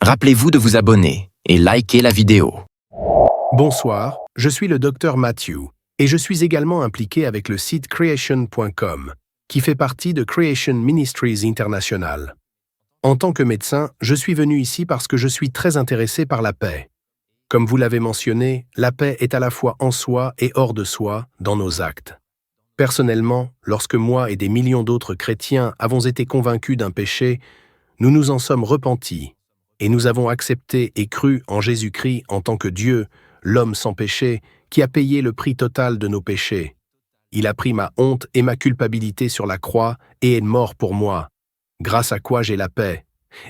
Rappelez-vous de vous abonner et liker la vidéo. Bonsoir, je suis le Dr Matthew et je suis également impliqué avec le site creation.com, qui fait partie de Creation Ministries International. En tant que médecin, je suis venu ici parce que je suis très intéressé par la paix. Comme vous l'avez mentionné, la paix est à la fois en soi et hors de soi, dans nos actes. Personnellement, lorsque moi et des millions d'autres chrétiens avons été convaincus d'un péché, nous nous en sommes repentis, et nous avons accepté et cru en Jésus-Christ en tant que Dieu, l'homme sans péché, qui a payé le prix total de nos péchés. Il a pris ma honte et ma culpabilité sur la croix et est mort pour moi, grâce à quoi j'ai la paix.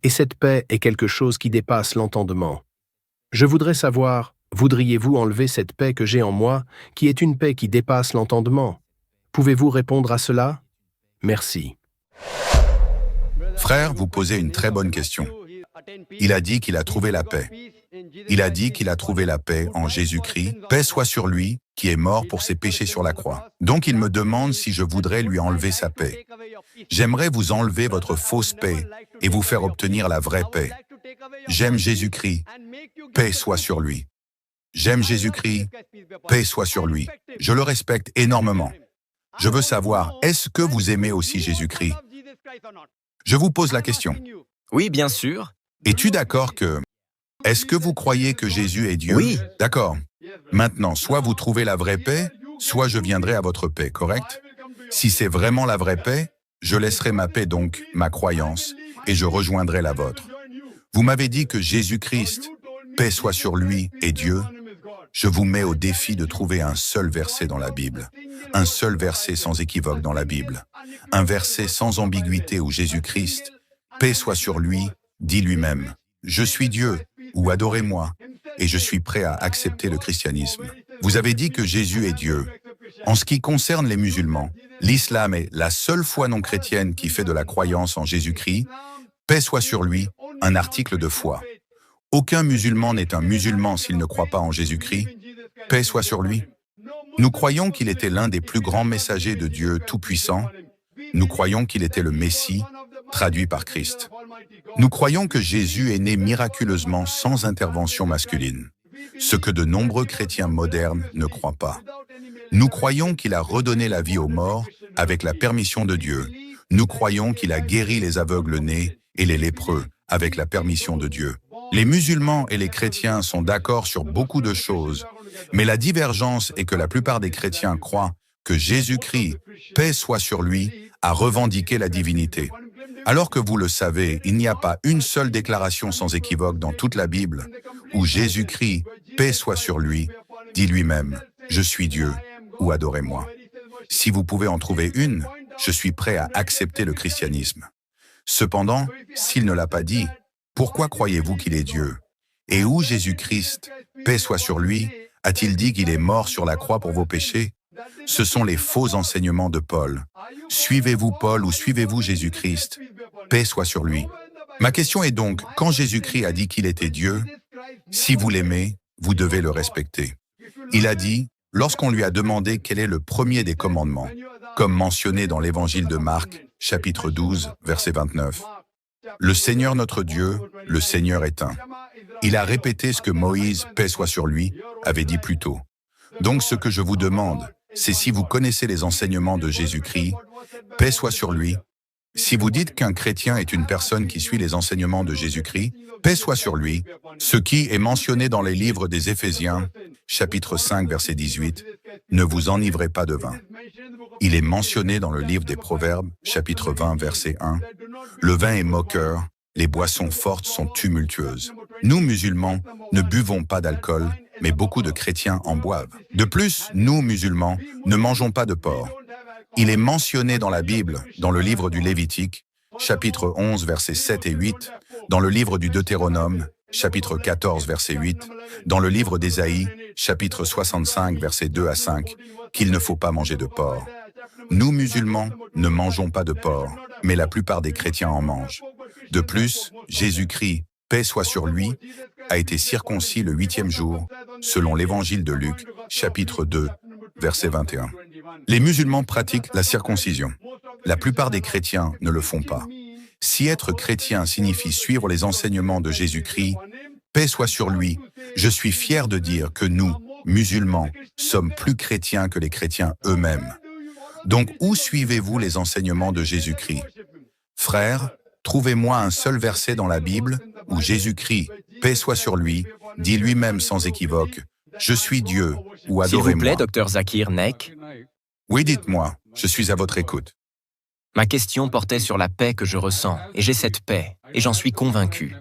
Et cette paix est quelque chose qui dépasse l'entendement. Je voudrais savoir, voudriez-vous enlever cette paix que j'ai en moi, qui est une paix qui dépasse l'entendement? Pouvez-vous répondre à cela? Merci. Frère, vous posez une très bonne question. Il a dit qu'il a trouvé la paix. Il a dit qu'il a trouvé la paix en Jésus-Christ. Paix soit sur lui, qui est mort pour ses péchés sur la croix. Donc il me demande si je voudrais lui enlever sa paix. J'aimerais vous enlever votre fausse paix et vous faire obtenir la vraie paix. J'aime Jésus-Christ. Paix soit sur lui. J'aime Jésus-Christ. Paix soit sur lui. Je le respecte énormément. Je veux savoir, est-ce que vous aimez aussi Jésus-Christ? Je vous pose la question. Oui, bien sûr. Es-tu d'accord que... Est-ce que vous croyez que Jésus est Dieu? Oui. D'accord. Maintenant, soit vous trouvez la vraie paix, soit je viendrai à votre paix, correct? Si c'est vraiment la vraie paix, je laisserai ma paix donc, ma croyance, et je rejoindrai la vôtre. Vous m'avez dit que Jésus-Christ, paix soit sur lui, est Dieu. Je vous mets au défi de trouver un seul verset dans la Bible. Un seul verset sans équivoque dans la Bible. Un verset sans ambiguïté où Jésus-Christ, paix soit sur lui, dit lui-même, « Je suis Dieu » ou « Adorez-moi » et je suis prêt à accepter le christianisme. Vous avez dit que Jésus est Dieu. En ce qui concerne les musulmans, l'islam est la seule foi non chrétienne qui fait de la croyance en Jésus-Christ, paix soit sur lui, un article de foi. Aucun musulman n'est un musulman s'il ne croit pas en Jésus-Christ, paix soit sur lui. Nous croyons qu'il était l'un des plus grands messagers de Dieu Tout-Puissant. Nous croyons qu'il était le Messie, traduit par Christ. Nous croyons que Jésus est né miraculeusement sans intervention masculine, ce que de nombreux chrétiens modernes ne croient pas. Nous croyons qu'il a redonné la vie aux morts avec la permission de Dieu. Nous croyons qu'il a guéri les aveugles nés et les lépreux avec la permission de Dieu. Les musulmans et les chrétiens sont d'accord sur beaucoup de choses, mais la divergence est que la plupart des chrétiens croient que Jésus-Christ, paix soit sur lui, a revendiqué la divinité. Alors que vous le savez, il n'y a pas une seule déclaration sans équivoque dans toute la Bible où Jésus-Christ, paix soit sur lui, dit lui-même « Je suis Dieu » ou « Adorez-moi ». Si vous pouvez en trouver une, je suis prêt à accepter le christianisme. Cependant, s'il ne l'a pas dit, pourquoi croyez-vous qu'il est Dieu? Et où Jésus-Christ, paix soit sur lui, a-t-il dit qu'il est mort sur la croix pour vos péchés? Ce sont les faux enseignements de Paul. Suivez-vous Paul ou suivez-vous Jésus-Christ? Paix soit sur lui. Ma question est donc, quand Jésus-Christ a dit qu'il était Dieu, si vous l'aimez, vous devez le respecter. Il a dit, lorsqu'on lui a demandé quel est le premier des commandements, comme mentionné dans l'évangile de Marc, chapitre 12, verset 29. Le Seigneur notre Dieu, le Seigneur est un. Il a répété ce que Moïse, paix soit sur lui, avait dit plus tôt. Donc ce que je vous demande, c'est si vous connaissez les enseignements de Jésus-Christ, paix soit sur lui. Si vous dites qu'un chrétien est une personne qui suit les enseignements de Jésus-Christ, paix soit sur lui, ce qui est mentionné dans les livres des Éphésiens, chapitre 5, verset 18, ne vous enivrez pas de vin. Il est mentionné dans le livre des Proverbes, chapitre 20, verset 1, le vin est moqueur, les boissons fortes sont tumultueuses. Nous, musulmans, ne buvons pas d'alcool, mais beaucoup de chrétiens en boivent. De plus, nous, musulmans, ne mangeons pas de porc. Il est mentionné dans la Bible, dans le livre du Lévitique, chapitre 11, versets 7 et 8, dans le livre du Deutéronome, chapitre 14, verset 8, dans le livre d'Ésaïe, chapitre 65, versets 2 à 5, qu'il ne faut pas manger de porc. Nous, musulmans, ne mangeons pas de porc, mais la plupart des chrétiens en mangent. De plus, Jésus-Christ, paix soit sur lui, a été circoncis le 8e jour, selon l'évangile de Luc, chapitre 2, verset 21. Les musulmans pratiquent la circoncision. La plupart des chrétiens ne le font pas. Si être chrétien signifie suivre les enseignements de Jésus-Christ, paix soit sur lui, je suis fier de dire que nous, musulmans, sommes plus chrétiens que les chrétiens eux-mêmes. Donc, où suivez-vous les enseignements de Jésus-Christ? Frères, trouvez-moi un seul verset dans la Bible où Jésus-Christ, paix soit sur lui, dit lui-même sans équivoque, « Je suis Dieu » ou « S'il vous Adorez-moi ». plaît, Dr Zakir Naik, Oui, dites-moi, je suis à votre écoute. ma question portait sur la paix que je ressens, et j'ai cette paix, et j'en suis convaincu.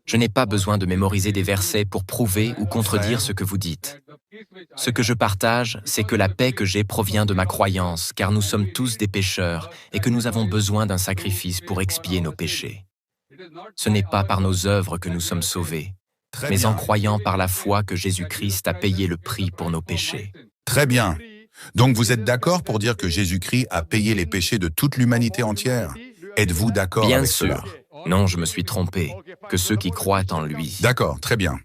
Je n'ai pas besoin de mémoriser des versets pour prouver ou contredire ce que vous dites. Ce que je partage, c'est que la paix que j'ai provient de ma croyance, car nous sommes tous des pécheurs et que nous avons besoin d'un sacrifice pour expier nos péchés. Ce n'est pas par nos œuvres que nous sommes sauvés, Très mais bien. en croyant par la foi que Jésus-Christ a payé le prix pour nos péchés. Très bien. Donc vous êtes d'accord pour dire que Jésus-Christ a payé les péchés de toute l'humanité entière? Êtes-vous d'accord Bien avec sûr. cela? Non, je me suis trompé, que ceux qui croient en lui. D'accord, très bien.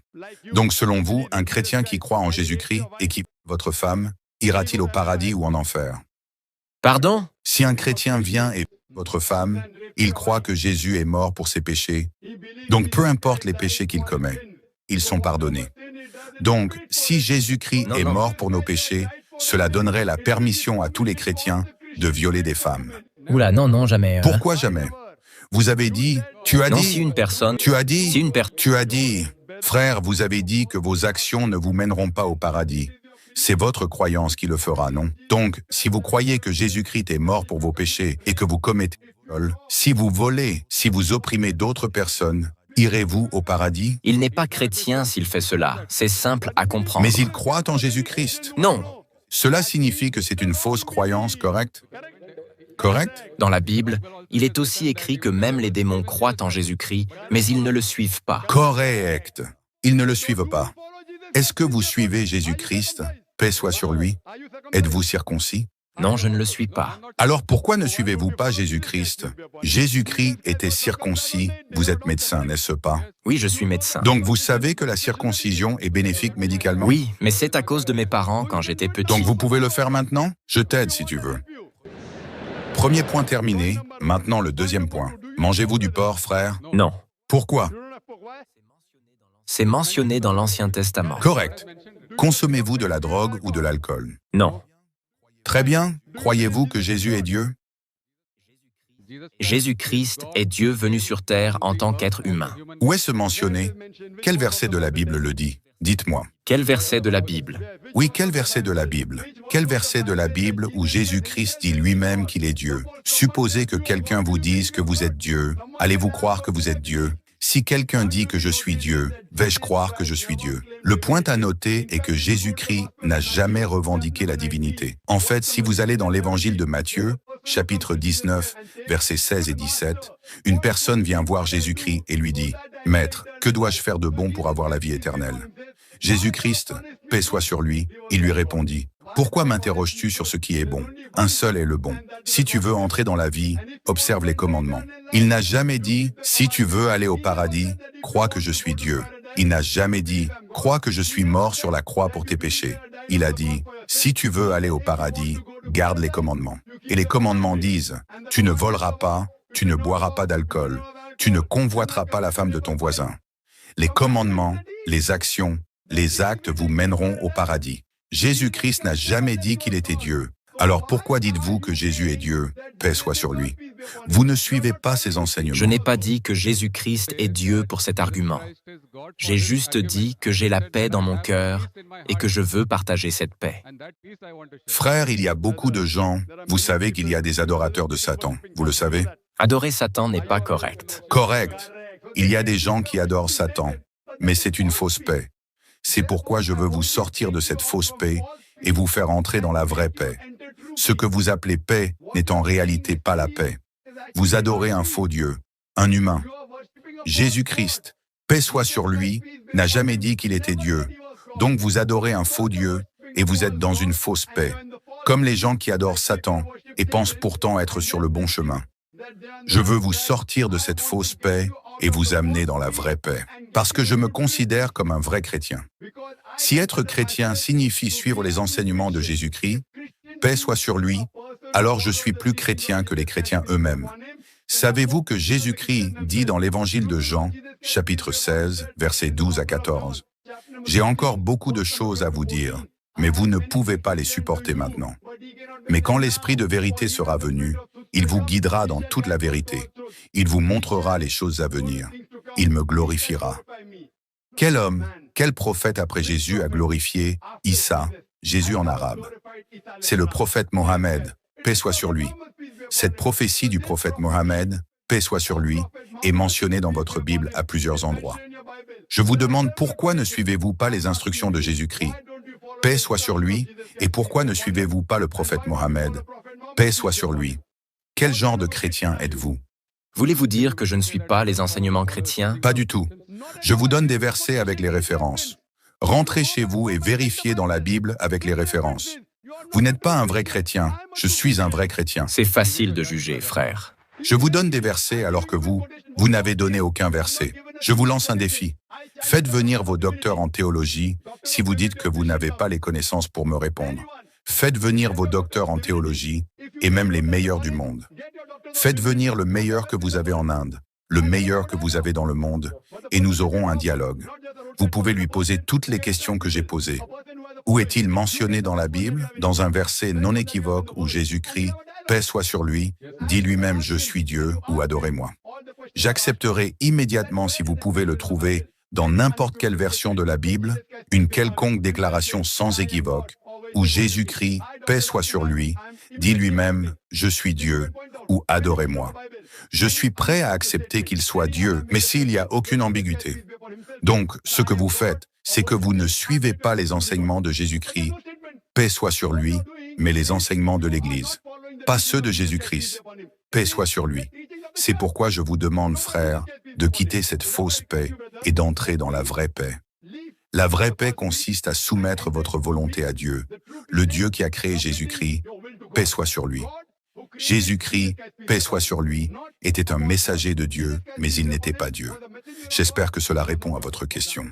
Donc selon vous, un chrétien qui croit en Jésus-Christ et qui votre femme, ira-t-il au paradis ou en enfer? Pardon? Si un chrétien vient et votre femme, il croit que Jésus est mort pour ses péchés. Donc peu importe les péchés qu'il commet, ils sont pardonnés. Donc si Jésus-Christ Non, est non. mort pour nos péchés, cela donnerait la permission à tous les chrétiens de violer des femmes. Oula, non, jamais. Pourquoi jamais? Vous avez dit, tu as Non, dit, si une personne... tu as dit, Si une personne... tu as dit, frère, vous avez dit que vos actions ne vous mèneront pas au paradis. C'est votre croyance qui le fera, non? Donc, si vous croyez que Jésus-Christ est mort pour vos péchés et que vous commettez le viol, si vous volez, si vous opprimez d'autres personnes, irez-vous au paradis? Il n'est pas chrétien s'il fait cela. C'est simple à comprendre. Mais il croit en Jésus-Christ. Non. Cela signifie que c'est une fausse croyance, correct? Correct? Dans la Bible, il est aussi écrit que même les démons croient en Jésus-Christ, mais ils ne le suivent pas. Correct. Ils ne le suivent pas. Est-ce que vous suivez Jésus-Christ? Paix soit sur lui. Êtes-vous circoncis? Non, je ne le suis pas. Alors pourquoi ne suivez-vous pas Jésus-Christ? Jésus-Christ était circoncis. Vous êtes médecin, n'est-ce pas? Oui, je suis médecin. Donc vous savez que la circoncision est bénéfique médicalement? Oui, mais c'est à cause de mes parents quand j'étais petit. Donc vous pouvez le faire maintenant? Je t'aide si tu veux. Premier point terminé. Maintenant le deuxième point. Mangez-vous du porc, frère? Non. Pourquoi? C'est mentionné dans l'Ancien Testament. Correct. Consommez-vous de la drogue ou de l'alcool? Non. Très bien. Croyez-vous que Jésus est Dieu? Jésus-Christ est Dieu venu sur terre en tant qu'être humain. Où est-ce mentionné? Quel verset de la Bible le dit? Dites-moi. Quel verset de la Bible? Oui, quel verset de la Bible? Quel verset de la Bible où Jésus-Christ dit lui-même qu'il est Dieu? Supposez que quelqu'un vous dise que vous êtes Dieu. Allez-vous croire que vous êtes Dieu? Si quelqu'un dit que je suis Dieu, vais-je croire que je suis Dieu? Le point à noter est que Jésus-Christ n'a jamais revendiqué la divinité. En fait, si vous allez dans l'évangile de Matthieu, chapitre 19, versets 16 et 17, une personne vient voir Jésus-Christ et lui dit « Maître, que dois-je faire de bon pour avoir la vie éternelle ?» Jésus-Christ, paix soit sur lui, il lui répondit « Pourquoi m'interroges-tu sur ce qui est bon? Un seul est le bon. Si tu veux entrer dans la vie, observe les commandements. » Il n'a jamais dit « Si tu veux aller au paradis, crois que je suis Dieu. » Il n'a jamais dit « Crois que je suis mort sur la croix pour tes péchés. » Il a dit « Si tu veux aller au paradis, garde les commandements. » Et les commandements disent « Tu ne voleras pas, tu ne boiras pas d'alcool, tu ne convoiteras pas la femme de ton voisin. » Les commandements, les actions, les actes vous mèneront au paradis. Jésus-Christ n'a jamais dit qu'il était Dieu. Alors pourquoi dites-vous que Jésus est Dieu? Paix soit sur lui. Vous ne suivez pas ses enseignements. Je n'ai pas dit que Jésus-Christ est Dieu pour cet argument. J'ai juste dit que j'ai la paix dans mon cœur et que je veux partager cette paix. Frère, il y a beaucoup de gens, vous savez qu'il y a des adorateurs de Satan, vous le savez? Adorer Satan n'est pas correct. Correct. Il y a des gens qui adorent Satan, mais c'est une fausse paix. C'est pourquoi je veux vous sortir de cette fausse paix et vous faire entrer dans la vraie paix. Ce que vous appelez paix n'est en réalité pas la paix. Vous adorez un faux Dieu, un humain. Jésus-Christ, paix soit sur lui, n'a jamais dit qu'il était Dieu. Donc vous adorez un faux Dieu et vous êtes dans une fausse paix, comme les gens qui adorent Satan et pensent pourtant être sur le bon chemin. Je veux vous sortir de cette fausse paix et vous amener dans la vraie paix, parce que je me considère comme un vrai chrétien. Si être chrétien signifie suivre les enseignements de Jésus-Christ, paix soit sur lui, alors je suis plus chrétien que les chrétiens eux-mêmes. Savez-vous que Jésus-Christ dit dans l'évangile de Jean, chapitre 16, versets 12 à 14, « J'ai encore beaucoup de choses à vous dire, mais vous ne pouvez pas les supporter maintenant. Mais quand l'Esprit de vérité sera venu, il vous guidera dans toute la vérité. Il vous montrera les choses à venir. Il me glorifiera. » Quel homme, quel prophète après Jésus a glorifié Issa, Jésus en arabe? C'est le prophète Mohammed, paix soit sur lui. Cette prophétie du prophète Mohammed, paix soit sur lui, est mentionnée dans votre Bible à plusieurs endroits. Je vous demande pourquoi ne suivez-vous pas les instructions de Jésus-Christ? Paix soit sur lui, et pourquoi ne suivez-vous pas le prophète Mohammed? Paix soit sur lui. Quel genre de chrétien êtes-vous? Voulez-vous dire que je ne suis pas les enseignements chrétiens? Pas du tout. Je vous donne des versets avec les références. Rentrez chez vous et vérifiez dans la Bible avec les références. Vous n'êtes pas un vrai chrétien, je suis un vrai chrétien. C'est facile de juger, frère. Je vous donne des versets alors que vous n'avez donné aucun verset. Je vous lance un défi. Faites venir vos docteurs en théologie si vous dites que vous n'avez pas les connaissances pour me répondre. Faites venir vos docteurs en théologie et même les meilleurs du monde. Faites venir le meilleur que vous avez en Inde, le meilleur que vous avez dans le monde, et nous aurons un dialogue. Vous pouvez lui poser toutes les questions que j'ai posées. Où est-il mentionné dans la Bible, dans un verset non équivoque où Jésus-Christ, paix soit sur lui, dit lui-même « Je suis Dieu » ou « Adorez-moi ». J'accepterai immédiatement si vous pouvez le trouver dans n'importe quelle version de la Bible, une quelconque déclaration sans équivoque, où Jésus-Christ, paix soit sur lui, dit lui-même « Je suis Dieu » ou « Adorez-moi ». Je suis prêt à accepter qu'il soit Dieu, mais s'il n'y a aucune ambiguïté. Donc, ce que vous faites, c'est que vous ne suivez pas les enseignements de Jésus-Christ, paix soit sur lui, mais les enseignements de l'Église, pas ceux de Jésus-Christ, paix soit sur lui. C'est pourquoi je vous demande, frères, de quitter cette fausse paix et d'entrer dans la vraie paix. La vraie paix consiste à soumettre votre volonté à Dieu, le Dieu qui a créé Jésus-Christ, paix soit sur lui. Jésus-Christ, paix soit sur lui, était un messager de Dieu, mais il n'était pas Dieu. J'espère que cela répond à votre question.